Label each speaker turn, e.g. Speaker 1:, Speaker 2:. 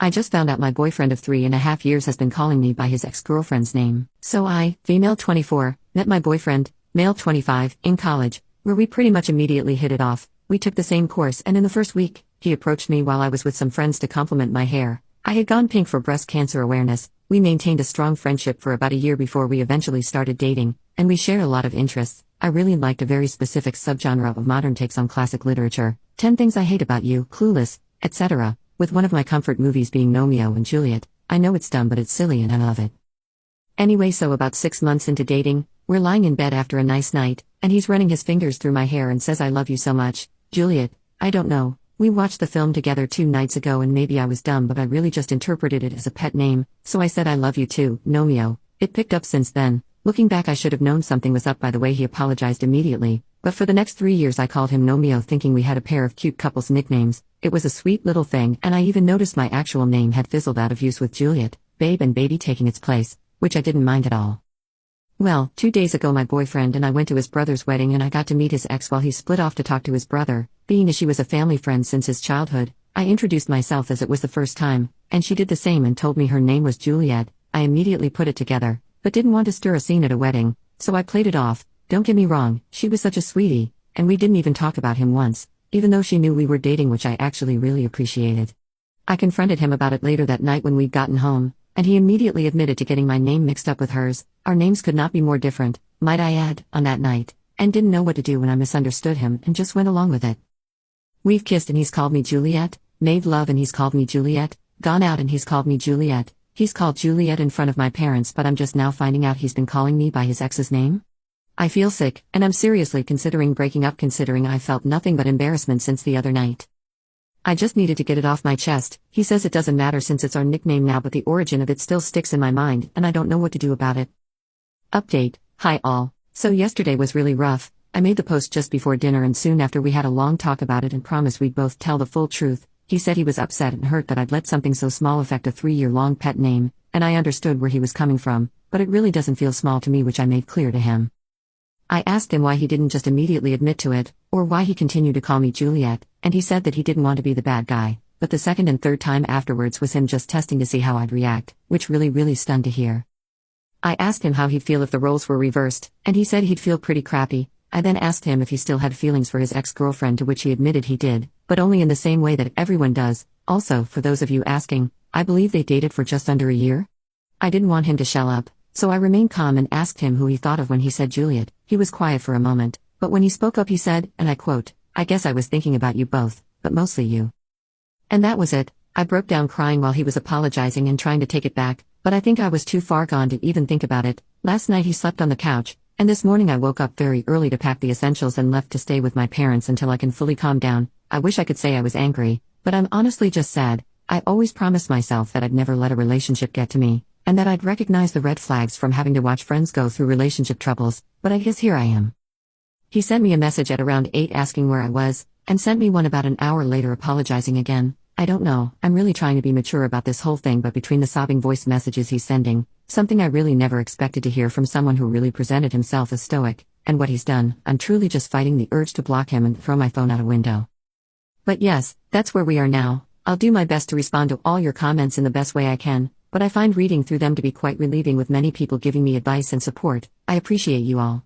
Speaker 1: I just found out my boyfriend of 3.5 years has been calling me by his ex-girlfriend's name. So I, female 24, met my boyfriend, male 25, in college, where we pretty much immediately hit it off. We took the same course, and in the first week, he approached me while I was with some friends to compliment my hair. I had gone pink for breast cancer awareness. We maintained a strong friendship for about a year before we eventually started dating, and we shared a lot of interests. I really liked a very specific subgenre of modern takes on classic literature, 10 Things I Hate About You, Clueless, etc., with one of my comfort movies being Romeo and Juliet. I know it's dumb, but it's silly and I love it. Anyway, so about 6 months into dating, we're lying in bed after a nice night, and he's running his fingers through my hair and says, "I love you so much, Juliet." I don't know. We watched the film together 2 nights ago and maybe I was dumb, but I really just interpreted it as a pet name, so I said, "I love you too, Romeo." It picked up since then. Looking back, I should have known something was up by the way he apologized immediately, but for the next 3 years I called him Romeo, thinking we had a pair of cute couples nicknames. It was a sweet little thing, and I even noticed my actual name had fizzled out of use with Juliet, babe and baby taking its place, which I didn't mind at all. Well, 2 days ago my boyfriend and I went to his brother's wedding and I got to meet his ex while he split off to talk to his brother. Being as she was a family friend since his childhood, I introduced myself as it was the first time, and she did the same and told me her name was Juliet. I immediately put it together, but didn't want to stir a scene at a wedding, so I played it off. Don't get me wrong, she was such a sweetie, and we didn't even talk about him once, even though she knew we were dating, which I actually really appreciated. I confronted him about it later that night when we'd gotten home, and he immediately admitted to getting my name mixed up with hers. Our names could not be more different, might I add, on that night, and didn't know what to do when I misunderstood him and just went along with it. We've kissed and he's called me Juliet, made love and he's called me Juliet, gone out and he's called me Juliet. He's called Juliet in front of my parents, but I'm just now finding out he's been calling me by his ex's name? I feel sick, and I'm seriously considering breaking up, considering I felt nothing but embarrassment since the other night. I just needed to get it off my chest. He says it doesn't matter since it's our nickname now, but the origin of it still sticks in my mind, and I don't know what to do about it. Update. Hi all. So yesterday was really rough. I made the post just before dinner and soon after we had a long talk about it and promised we'd both tell the full truth. He said he was upset and hurt that I'd let something so small affect a 3-year-long pet name, and I understood where he was coming from, but it really doesn't feel small to me, which I made clear to him. I asked him why he didn't just immediately admit to it, or why he continued to call me Juliet, and he said that he didn't want to be the bad guy, but the second and third time afterwards was him just testing to see how I'd react, which really stunned to hear. I asked him how he'd feel if the roles were reversed, and he said he'd feel pretty crappy. I then asked him if he still had feelings for his ex-girlfriend, to which he admitted he did, but only in the same way that everyone does. Also, for those of you asking, I believe they dated for just under a year. I didn't want him to shell up, so I remained calm and asked him who he thought of when he said Juliet. He was quiet for a moment, but when he spoke up he said, and I quote, "I guess I was thinking about you both, but mostly you." And that was it. I broke down crying while he was apologizing and trying to take it back, but I think I was too far gone to even think about it. Last night he slept on the couch, and this morning I woke up very early to pack the essentials and left to stay with my parents until I can fully calm down. I wish I could say I was angry, but I'm honestly just sad. I always promised myself that I'd never let a relationship get to me, and that I'd recognize the red flags from having to watch friends go through relationship troubles, but I guess here I am. He sent me a message at around 8 asking where I was, and sent me one about an hour later apologizing again. I don't know, I'm really trying to be mature about this whole thing, but between the sobbing voice messages he's sending, something I really never expected to hear from someone who really presented himself as stoic, and what he's done, I'm truly just fighting the urge to block him and throw my phone out a window. But yes, that's where we are now. I'll do my best to respond to all your comments in the best way I can, but I find reading through them to be quite relieving, with many people giving me advice and support. I appreciate you all.